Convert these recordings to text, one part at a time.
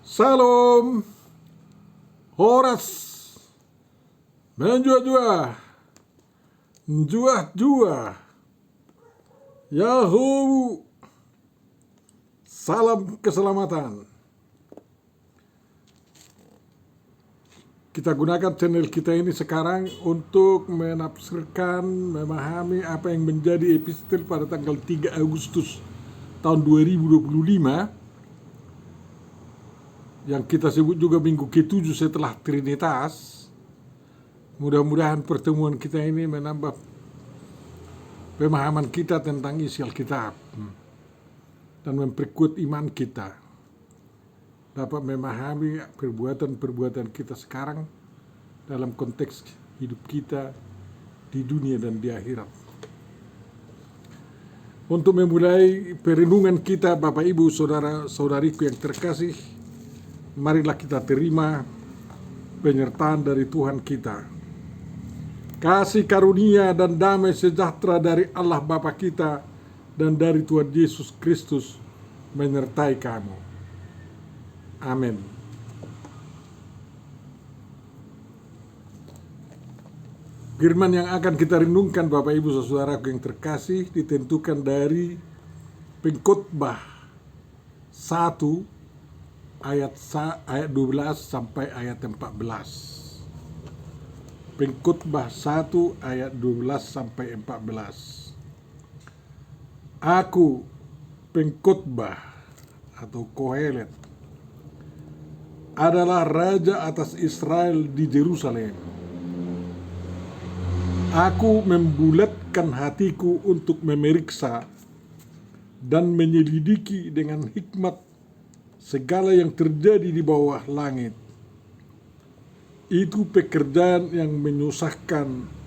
Salam, Horas, menjua-jua, jua-jua, Yahoo, salam keselamatan. Kita gunakan channel kita ini sekarang untuk menafsirkan, memahami apa yang menjadi epistel pada tanggal 3 Agustus tahun 2025 yang kita sebut juga minggu ke-7 setelah Trinitas. Mudah-mudahan pertemuan kita ini menambah pemahaman kita tentang isi Alkitab dan memperkuat iman kita, dapat memahami perbuatan-perbuatan kita sekarang dalam konteks hidup kita di dunia dan di akhirat. Untuk memulai perenungan kita, Bapak Ibu, saudara-saudariku yang terkasih, marilah kita terima penyertaan dari Tuhan kita. Kasih karunia dan damai sejahtera dari Allah Bapa kita dan dari Tuhan Yesus Kristus menyertai kamu. Amin. Firman yang akan kita renungkan, Bapak Ibu saudaraku yang terkasih, ditentukan dari Pengkhotbah 1 ayat 12 sampai ayat 14. Pengkhotbah 1 ayat 12 sampai 14. Aku, pengkhotbah atau Kohelet, adalah raja atas Israel di Yerusalem. Aku membulatkan hatiku untuk memeriksa dan menyelidiki dengan hikmat segala yang terjadi di bawah langit. Itu pekerjaan yang menyusahkan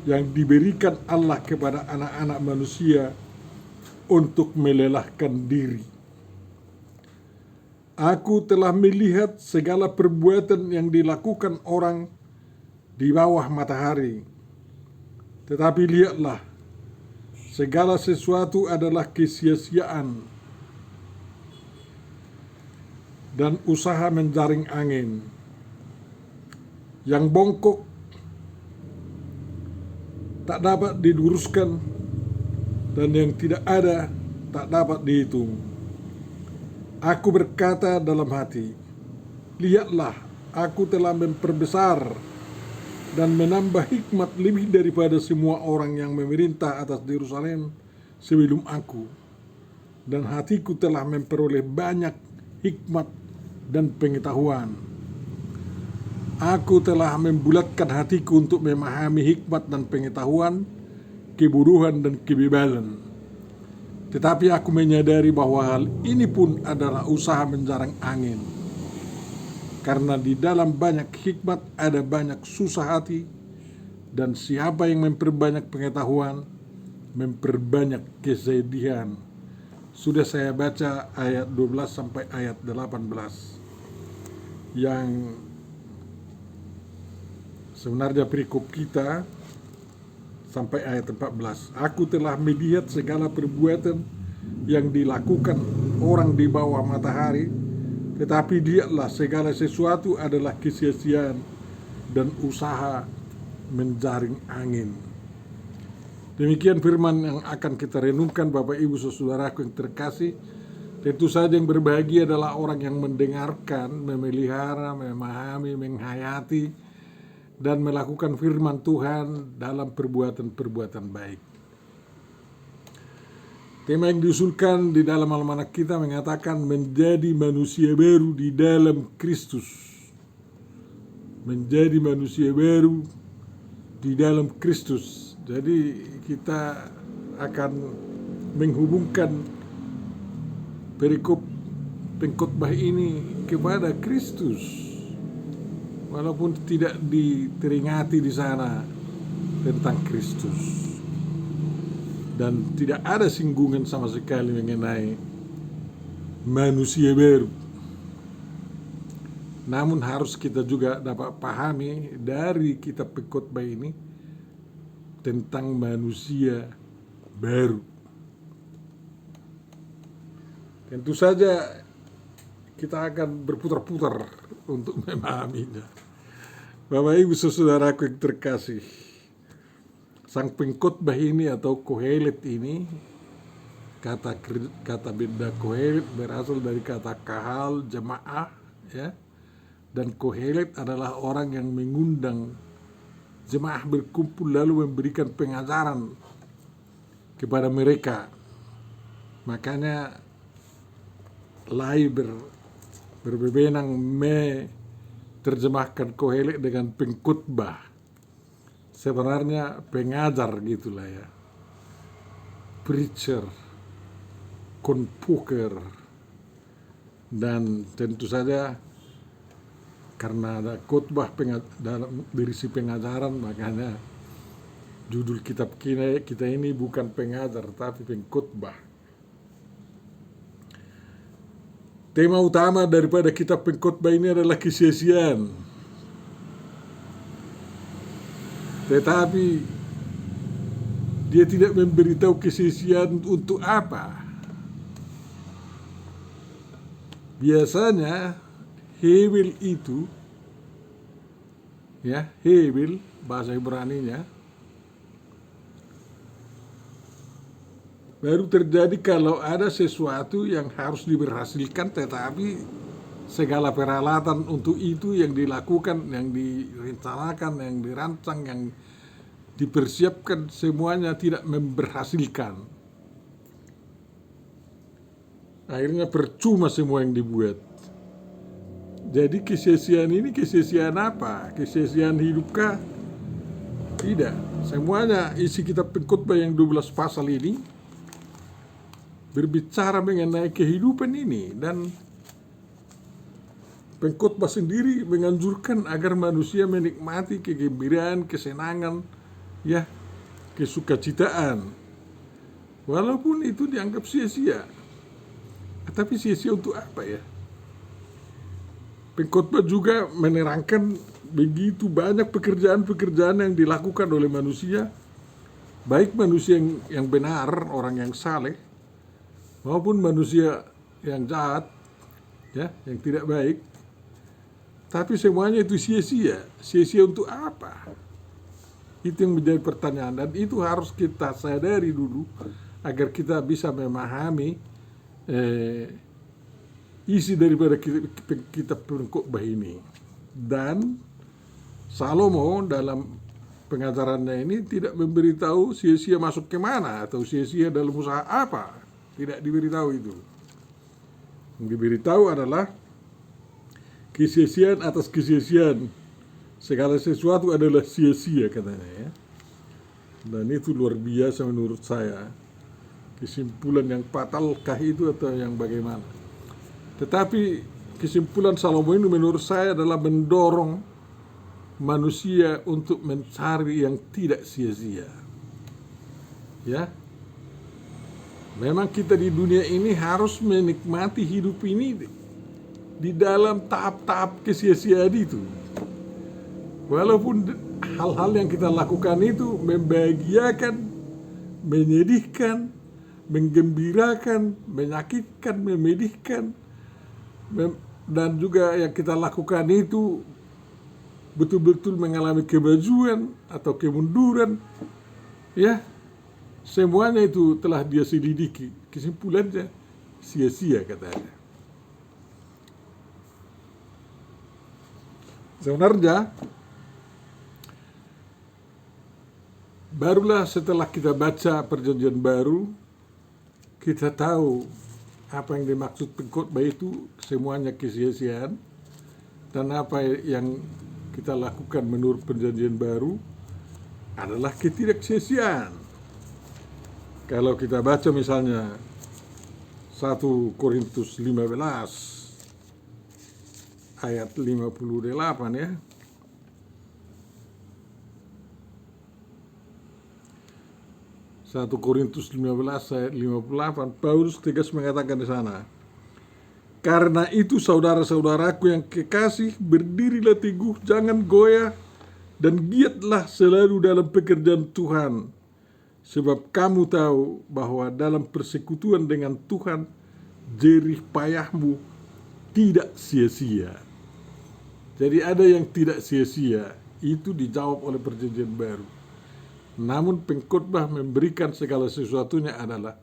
yang diberikan Allah kepada anak-anak manusia untuk melelahkan diri. Aku telah melihat segala perbuatan yang dilakukan orang di bawah matahari. Tetapi lihatlah, segala sesuatu adalah kesia-siaan dan usaha menjaring angin. Yang bongkok tak dapat diluruskan, dan yang tidak ada tak dapat dihitung. Aku berkata dalam hati, lihatlah, aku telah memperbesar dan menambah hikmat lebih daripada semua orang yang memerintah atas Yerusalem sebelum aku. Dan hatiku telah memperoleh banyak hikmat dan pengetahuan. Aku telah membulatkan hatiku untuk memahami hikmat dan pengetahuan, kebodohan dan kebebalan. Tetapi aku menyadari bahwa hal ini pun adalah usaha menjarang angin. Karena di dalam banyak hikmat ada banyak susah hati, dan siapa yang memperbanyak pengetahuan, memperbanyak kesedihan. Sudah saya baca ayat 12 sampai ayat 18. Yang sebenarnya perikop kita sampai ayat 14. Aku telah melihat segala perbuatan yang dilakukan orang di bawah matahari, tetapi lihatlah, segala sesuatu adalah kesia-siaan dan usaha menjaring angin. Demikian firman yang akan kita renungkan, Bapak Ibu saudaraku yang terkasih. Tentu saja yang berbahagia adalah orang yang mendengarkan, memelihara, memahami, menghayati, dan melakukan firman Tuhan dalam perbuatan-perbuatan baik. Tema yang diusulkan di dalam almanak kita mengatakan menjadi manusia baru di dalam Kristus. Menjadi manusia baru di dalam Kristus. Jadi kita akan menghubungkan perikop pengkhotbah ini kepada Kristus. Walaupun tidak diteringati di sana tentang Kristus, dan tidak ada singgungan sama sekali mengenai manusia baru. Namun harus kita juga dapat pahami dari kitab Pengkhotbah ini tentang manusia baru. Tentu saja kita akan berputar-putar untuk memahaminya. Bapak Ibu saudaraku yang terkasih, sang pengkhotbah ini atau Kohelet ini, kata benda Kohelet berasal dari kata kahal, jemaah, ya. Dan Kohelet adalah orang yang mengundang jemaah berkumpul lalu memberikan pengajaran kepada mereka. Makanya Lai berbebenang terjemahkan Kohelet dengan pengkhotbah. Sebenarnya pengajar gitulah ya. Preacher, convoker. Dan tentu saja karena ada khotbah dalam berisi pengajaran, makanya judul kitab kita ini bukan pengajar tapi pengkhotbah. Tema utama daripada kitab pengkhotbah ini adalah kesia-siaan. Tetapi dia tidak memberitahu kesia-siaan untuk apa. Biasanya Hevel itu, ya, Hevel bahasa Ibraninya, baru terjadi kalau ada sesuatu yang harus diberhasilkan, tetapi segala peralatan untuk itu yang dilakukan, yang direncanakan, yang dirancang, yang dipersiapkan, semuanya tidak memberhasilkan. Akhirnya percuma semua yang dibuat. Jadi kesia-siaan ini kesia-siaan apa? Kesia-siaan hidupkah? Tidak. Semuanya isi kitab pengkhotbah yang 12 pasal ini berbicara mengenai kehidupan ini, dan pengkhotbah sendiri menganjurkan agar manusia menikmati kegembiraan, kesenangan, ya, kesukacitaan. Walaupun itu dianggap sia-sia. Tapi sia-sia untuk apa ya? Pengkhotbah juga menerangkan begitu banyak pekerjaan-pekerjaan yang dilakukan oleh manusia, baik manusia yang benar, orang yang saleh, maupun manusia yang jahat, ya, yang tidak baik. Tapi semuanya itu sia-sia. Sia-sia untuk apa? Itu yang menjadi pertanyaan, dan itu harus kita sadari dulu agar kita bisa memahami isi daripada kitab pengkhotbah ini. Dan Salomo dalam pengajarannya ini tidak memberitahu sia-sia masuk ke mana atau sia-sia dalam usaha apa. Tidak diberitahu itu. Yang diberitahu adalah kesia-siaan atas kesia-siaan. Segala sesuatu adalah sia-sia katanya ya. Dan itu luar biasa menurut saya. Kesimpulan yang fatalkah itu atau yang bagaimana? Tetapi kesimpulan Salomo ini menurut saya adalah mendorong manusia untuk mencari yang tidak sia-sia. Ya. Memang kita di dunia ini harus menikmati hidup ini di dalam tahap-tahap kesia-siaan itu. Walaupun hal-hal yang kita lakukan itu membahagiakan, menyedihkan, menggembirakan, menyakitkan, memedihkan, dan juga yang kita lakukan itu betul-betul mengalami kemajuan atau kemunduran, ya, semuanya itu telah dia selidiki. Kesimpulannya sia-sia katanya. Sebenarnya barulah setelah kita baca Perjanjian Baru, kita tahu apa yang dimaksud pengkhotbah itu semuanya kesia-siaan, dan apa yang kita lakukan menurut Perjanjian Baru adalah ketidaksia-siaan. Kalau kita baca misalnya 1 Korintus 15 ayat 58 ya. 1 Korintus 15 ayat 58, Paulus tegas mengatakan di sana, "Karena itu saudara-saudaraku yang kekasih, berdirilah teguh, jangan goyah, dan giatlah selalu dalam pekerjaan Tuhan. Sebab kamu tahu bahwa dalam persekutuan dengan Tuhan, jerih payahmu tidak sia-sia. Jadi ada yang tidak sia-sia, itu dijawab oleh perjanjian baru. Namun pengkhotbah memberikan segala sesuatunya adalah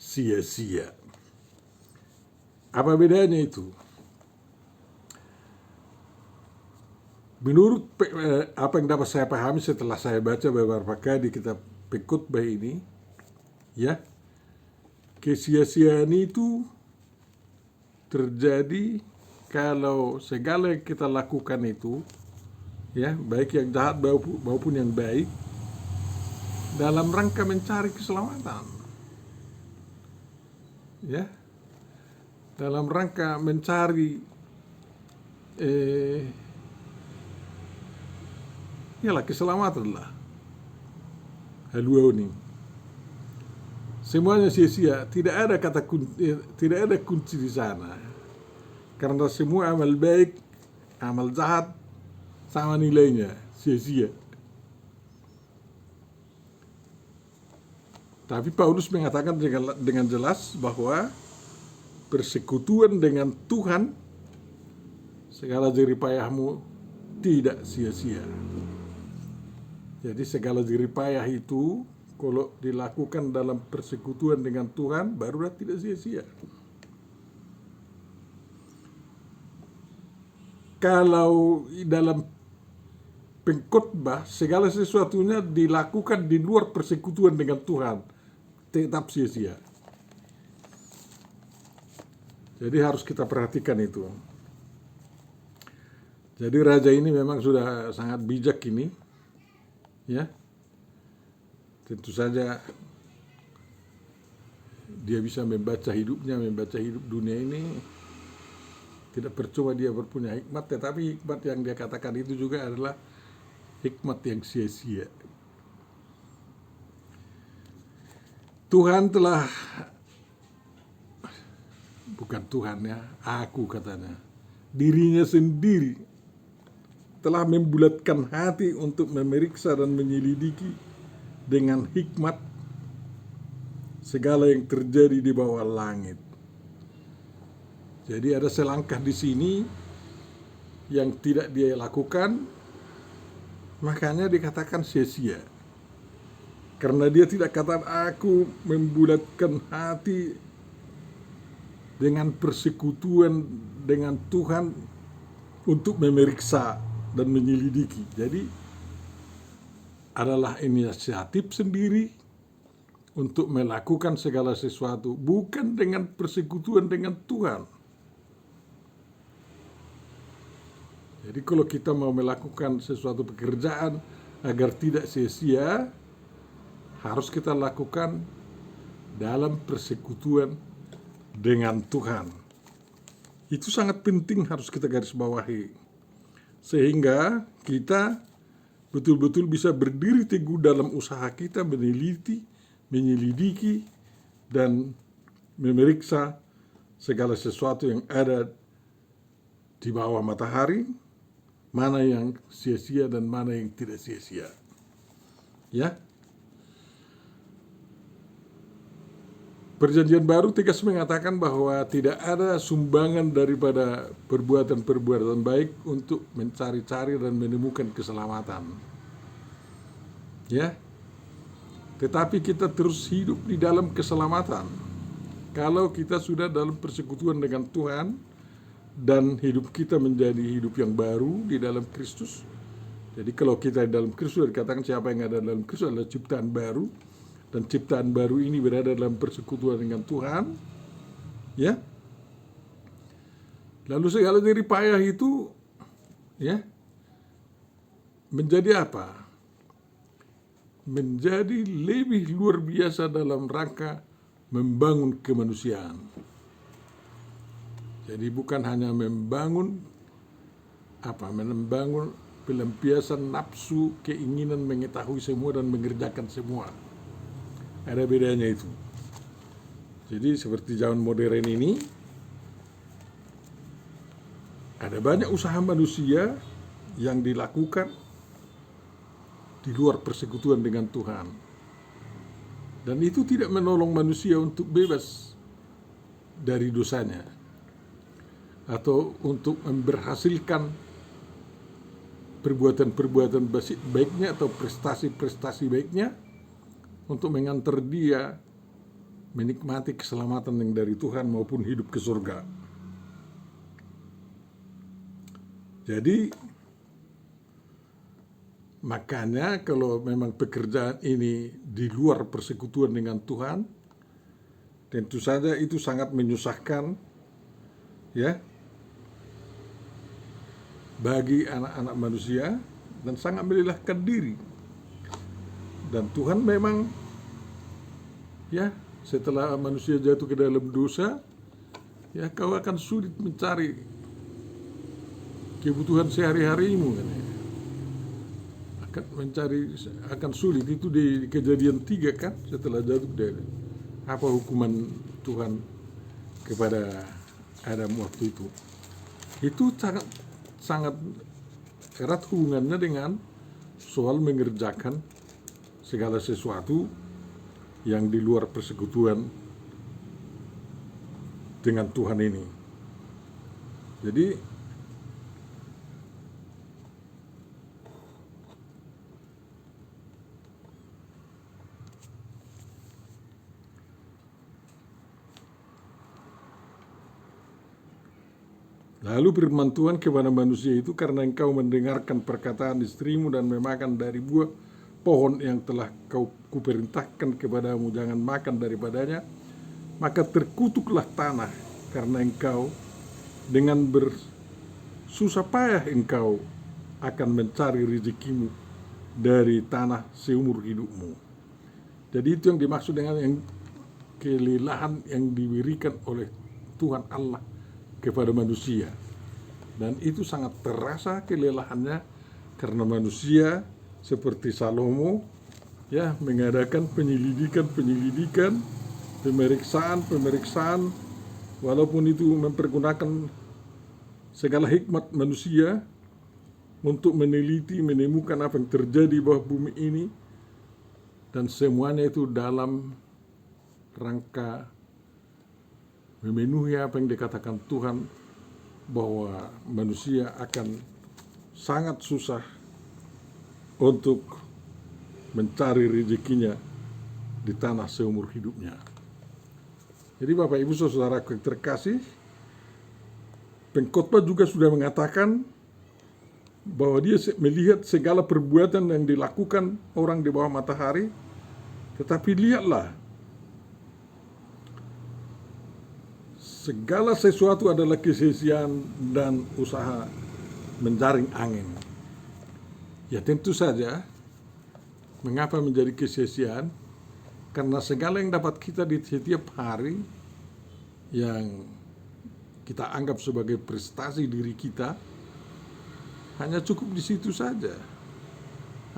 sia-sia. Apa bedanya itu? Menurut apa yang dapat saya pahami setelah saya baca beberapa kali di kitab pengkhotbah ini, ya, kesia-siaan itu terjadi kalau segala yang kita lakukan itu, ya, baik yang jahat maupun yang baik, dalam rangka mencari keselamatan, ya, dalam rangka mencari keselamatan lah. Haluani. Semuanya sia-sia, tidak ada kunci di sana. Karena semua amal baik, amal jahat sama nilainya, sia-sia. Tapi Paulus mengatakan dengan jelas bahwa persekutuan dengan Tuhan, segala jerih payahmu tidak sia-sia. Jadi segala jerih payah itu kalau dilakukan dalam persekutuan dengan Tuhan, barulah tidak sia-sia. Kalau dalam pengkhotbah segala sesuatunya dilakukan di luar persekutuan dengan Tuhan, tetap sia-sia. Jadi harus kita perhatikan itu. Jadi raja ini memang sudah sangat bijak ini, ya. Tentu saja dia bisa membaca hidupnya, membaca hidup dunia ini. Tidak percuma dia berpunya hikmat, tetapi hikmat yang dia katakan itu juga adalah hikmat yang sia-sia. Tuhan telah, bukan Tuhan ya, aku katanya, dirinya sendiri telah membulatkan hati untuk memeriksa dan menyelidiki dengan hikmat segala yang terjadi di bawah langit. Jadi ada selangkah di sini yang tidak dia lakukan, makanya dikatakan sia-sia. Karena dia tidak katakan aku membulatkan hati dengan persekutuan dengan Tuhan untuk memeriksa dan menyelidiki. Jadi adalah inisiatif sendiri untuk melakukan segala sesuatu, bukan dengan persekutuan dengan Tuhan. Jadi kalau kita mau melakukan sesuatu pekerjaan agar tidak sia-sia, harus kita lakukan dalam persekutuan dengan Tuhan. Itu sangat penting, harus kita garis bawahi. Sehingga kita betul-betul bisa berdiri teguh dalam usaha kita meneliti, menyelidiki, dan memeriksa segala sesuatu yang ada di bawah matahari, mana yang sia-sia dan mana yang tidak sia-sia. Ya. Perjanjian Baru tegas mengatakan bahwa tidak ada sumbangan daripada perbuatan-perbuatan baik untuk mencari-cari dan menemukan keselamatan. Ya. Tetapi kita terus hidup di dalam keselamatan kalau kita sudah dalam persekutuan dengan Tuhan dan hidup kita menjadi hidup yang baru di dalam Kristus. Jadi kalau kita di dalam Kristus, dikatakan siapa yang ada dalam Kristus adalah ciptaan baru, dan ciptaan baru ini berada dalam persekutuan dengan Tuhan, ya. Lalu segala jerih payah itu, ya, menjadi apa? Menjadi lebih luar biasa dalam rangka membangun kemanusiaan. Jadi bukan hanya membangun pelampiasan nafsu, keinginan mengetahui semua dan mengerjakan semua. Ada bedanya itu. Jadi seperti zaman modern ini, ada banyak usaha manusia yang dilakukan di luar persekutuan dengan Tuhan. Dan itu tidak menolong manusia untuk bebas dari dosanya. atau untuk memberhasilkan perbuatan-perbuatan baiknya atau prestasi-prestasi baiknya untuk mengantar dia menikmati keselamatan yang dari Tuhan maupun hidup ke surga. Jadi makanya kalau memang pekerjaan ini di luar persekutuan dengan Tuhan, tentu saja itu sangat menyusahkan ya bagi anak-anak manusia dan sangat melelahkan diri. Dan Tuhan memang ya setelah manusia jatuh ke dalam dosa, ya kau akan sulit mencari kebutuhan sehari-harimu kan ya. Akan sulit itu di Kejadian 3 kan, setelah jatuh dari apa hukuman Tuhan kepada Adam waktu itu. Itu sangat erat hubungannya dengan soal mengerjakan segala sesuatu yang di luar persekutuan dengan Tuhan ini. Jadi lalu firman Tuhan kepada manusia itu, karena engkau mendengarkan perkataan istrimu dan memakan dari buah pohon yang telah kuperintahkan kepadamu, jangan makan daripadanya, maka terkutuklah tanah karena engkau dengan bersusah payah engkau akan mencari rezekimu dari tanah seumur hidupmu. Jadi itu yang dimaksud dengan yang kelelahan yang diberikan oleh Tuhan Allah kepada manusia. Dan itu sangat terasa kelelahannya karena manusia seperti Salomo ya mengadakan penyelidikan, pemeriksaan walaupun itu mempergunakan segala hikmat manusia untuk meneliti, menemukan apa yang terjadi di bawah bumi ini, dan semuanya itu dalam rangka memenuhi apa yang dikatakan Tuhan bahwa manusia akan sangat susah untuk mencari rezekinya di tanah seumur hidupnya. Jadi Bapak Ibu Saudaraku yang terkasih, pengkhotbah juga sudah mengatakan bahwa dia melihat segala perbuatan yang dilakukan orang di bawah matahari, tetapi lihatlah, segala sesuatu adalah kesia-siaan dan usaha menjaring angin. Ya tentu saja, mengapa menjadi kesia-siaan? Karena segala yang dapat kita di setiap hari yang kita anggap sebagai prestasi diri kita hanya cukup di situ saja,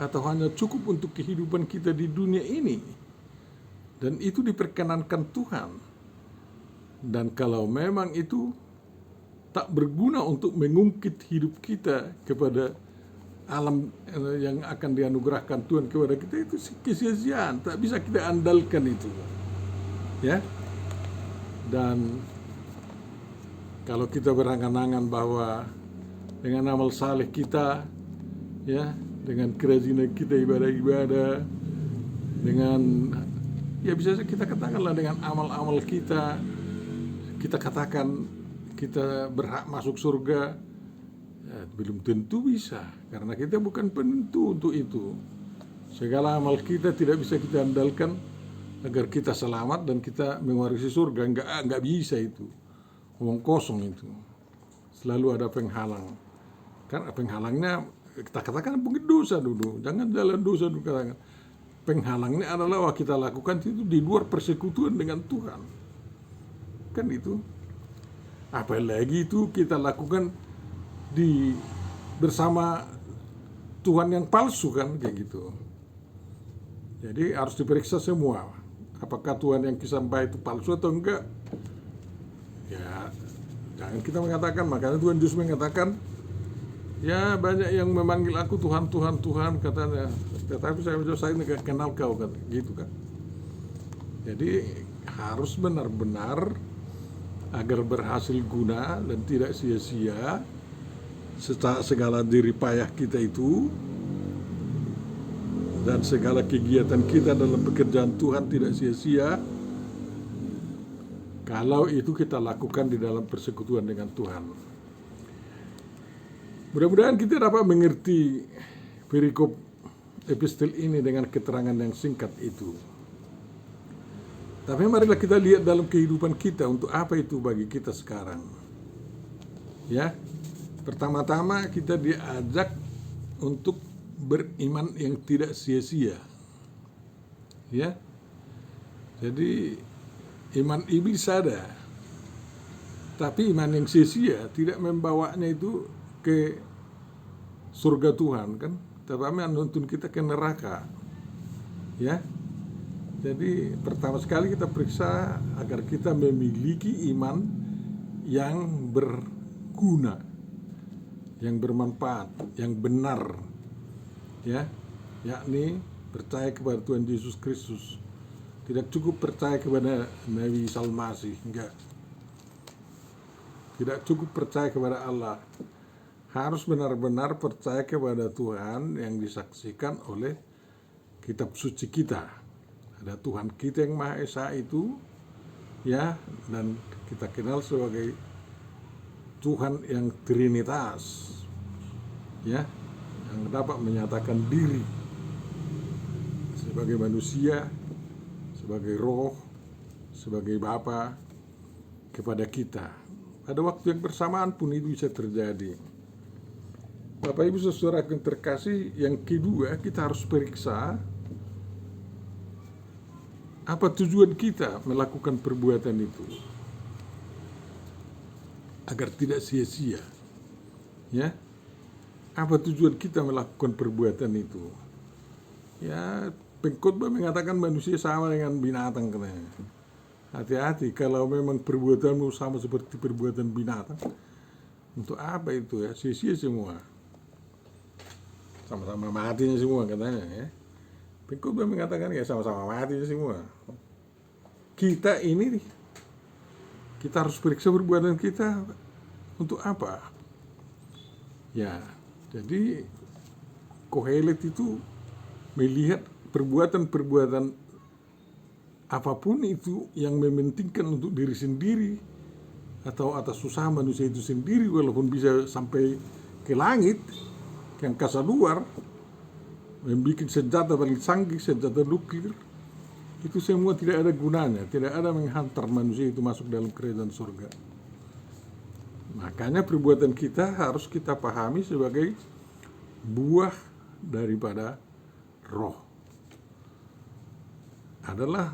atau hanya cukup untuk kehidupan kita di dunia ini, dan itu diperkenankan Tuhan. Dan kalau memang itu tak berguna untuk mengungkit hidup kita kepada alam yang akan dianugerahkan Tuhan kepada kita, itu kesia-siaan, tak bisa kita andalkan itu ya. Dan kalau kita berangan-angan bahwa dengan amal saleh kita ya, dengan kerajinan kita ibadah-ibadah, dengan ya bisa kita katakanlah dengan amal-amal kita katakan kita berhak masuk surga, ya, belum tentu bisa, karena kita bukan penentu untuk itu. Segala amal kita tidak bisa kita andalkan agar kita selamat dan kita mewarisi surga. Enggak bisa itu, omong kosong itu. Selalu ada penghalang. Karena penghalangnya kita katakan mungkin dosa dulu, jangan jalan dosa dulu katakan. Penghalangnya adalah kita lakukan itu di luar persekutuan dengan Tuhan, kan itu. Apalagi itu kita lakukan bersama Tuhan yang palsu kan, kayak gitu. Jadi harus diperiksa semua, apakah Tuhan yang kita sembah itu palsu atau enggak. Ya jangan kita mengatakan, makanya Tuhan Yesus mengatakan, ya banyak yang memanggil aku Tuhan, Tuhan, Tuhan, katanya, tetapi saya tidak kenal kau, gitu kan. Jadi harus benar-benar agar berhasil guna dan tidak sia-sia segala jerih payah kita itu dan segala kegiatan kita dalam pekerjaan Tuhan tidak sia-sia kalau itu kita lakukan di dalam persekutuan dengan Tuhan. Mudah-mudahan kita dapat mengerti perikop epistel ini dengan keterangan yang singkat itu. Tapi marilah kita lihat dalam kehidupan kita untuk apa itu bagi kita sekarang. Ya, pertama-tama kita diajak untuk beriman yang tidak sia-sia. Ya, jadi iman iblis ada, tapi iman yang sia-sia tidak membawanya itu ke surga Tuhan kan, tapi menuntun kita ke neraka. Ya, jadi pertama sekali kita periksa agar kita memiliki iman yang berguna, yang bermanfaat, yang benar, ya, yakni percaya kepada Tuhan Yesus Kristus. Tidak cukup percaya kepada Nabi Isa Al-Masih, enggak. Tidak cukup percaya kepada Allah. Harus benar-benar percaya kepada Tuhan yang disaksikan oleh kitab suci kita. Ada Tuhan kita yang Maha Esa itu, ya, dan kita kenal sebagai Tuhan yang Trinitas, ya, yang dapat menyatakan diri sebagai manusia, sebagai roh, sebagai Bapa kepada kita. Pada waktu yang bersamaan pun itu bisa terjadi. Bapak Ibu Saudara yang terkasih, yang kedua kita harus periksa apa tujuan kita melakukan perbuatan itu agar tidak sia-sia. Ya, apa tujuan kita melakukan perbuatan itu? Ya, pengkhotbah mengatakan manusia sama dengan binatang katanya. Hati-hati kalau memang perbuatanmu sama seperti perbuatan binatang. Untuk apa itu ya? Sia-sia semua. Sama-sama matinya semua katanya ya. Pengkhotbah mengatakan ya sama-sama matinya semua. Kita ini kita harus periksa perbuatan kita untuk apa? Ya, jadi Kohelet itu melihat perbuatan-perbuatan apapun itu yang mementingkan untuk diri sendiri atau atas usaha manusia itu sendiri, walaupun bisa sampai ke langit, ke angkasa luar, membuat senjata paling canggih, senjata nuklir, itu semua tidak ada gunanya, tidak ada menghantar manusia itu masuk dalam kerajaan surga. Makanya perbuatan kita harus kita pahami sebagai buah daripada roh. Adalah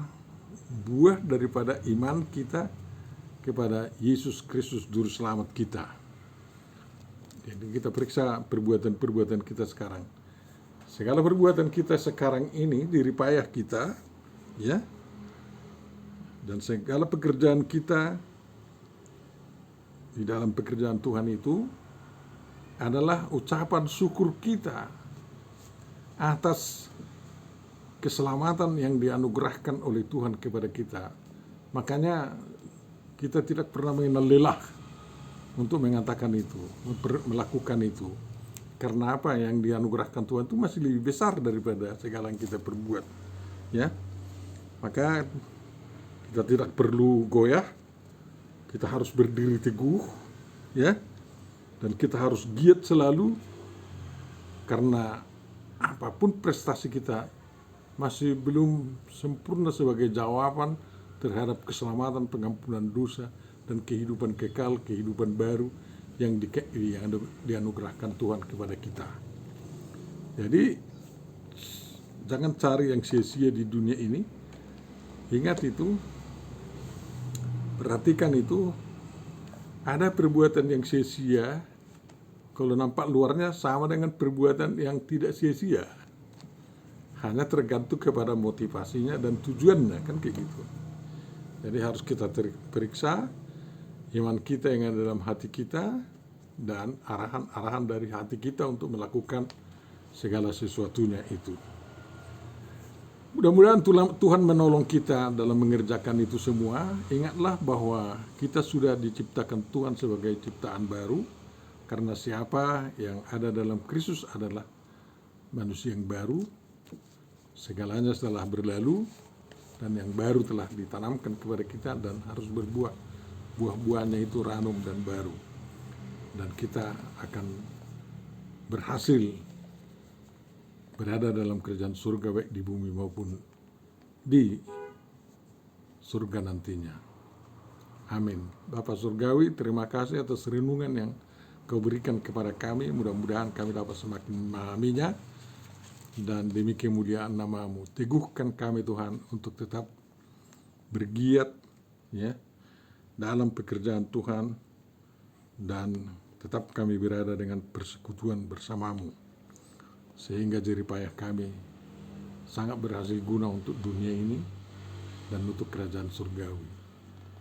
buah daripada iman kita kepada Yesus Kristus Juru Selamat kita. Jadi kita periksa perbuatan-perbuatan kita sekarang. Segala perbuatan kita sekarang ini, jerih payah kita, ya, dan segala pekerjaan kita di dalam pekerjaan Tuhan itu adalah ucapan syukur kita atas keselamatan yang dianugerahkan oleh Tuhan kepada kita. Makanya kita tidak pernah mengenal lelah untuk mengatakan itu, melakukan itu. Karena apa? Yang dianugerahkan Tuhan itu masih lebih besar daripada segala yang kita perbuat. Ya, maka kita tidak perlu goyah. Kita harus berdiri teguh, ya, dan kita harus giat selalu, karena apapun prestasi kita masih belum sempurna sebagai jawaban terhadap keselamatan, pengampunan dosa, dan kehidupan kekal, kehidupan baru yang dianugerahkan Tuhan kepada kita. Jadi jangan cari yang sia-sia di dunia ini. Ingat itu, perhatikan itu, ada perbuatan yang sia-sia kalau nampak luarnya sama dengan perbuatan yang tidak sia-sia. Hanya tergantung kepada motivasinya dan tujuannya, kan kayak gitu. Jadi harus kita periksa iman kita yang ada dalam hati kita dan arahan-arahan dari hati kita untuk melakukan segala sesuatunya itu. Mudah-mudahan Tuhan menolong kita dalam mengerjakan itu semua. Ingatlah bahwa kita sudah diciptakan Tuhan sebagai ciptaan baru, karena siapa yang ada dalam Kristus adalah manusia yang baru. Segalanya telah berlalu, dan yang baru telah ditanamkan kepada kita dan harus berbuah. Buah-buahnya itu ranum dan baru. Dan kita akan berhasil berada dalam kerajaan surga, baik di bumi maupun di surga nantinya. Amin. Bapa Surgawi, terima kasih atas renungan yang Kau berikan kepada kami. Mudah-mudahan kami dapat semakin memahaminya, dan demi kemuliaan nama-Mu. Teguhkan kami Tuhan untuk tetap bergiat ya dalam pekerjaan Tuhan, dan tetap kami berada dengan persekutuan bersama-Mu, sehingga jeripayah kami sangat berhasil guna untuk dunia ini dan untuk kerajaan surgawi.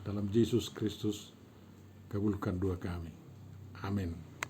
Dalam Yesus Kristus, kabulkan doa kami. Amin.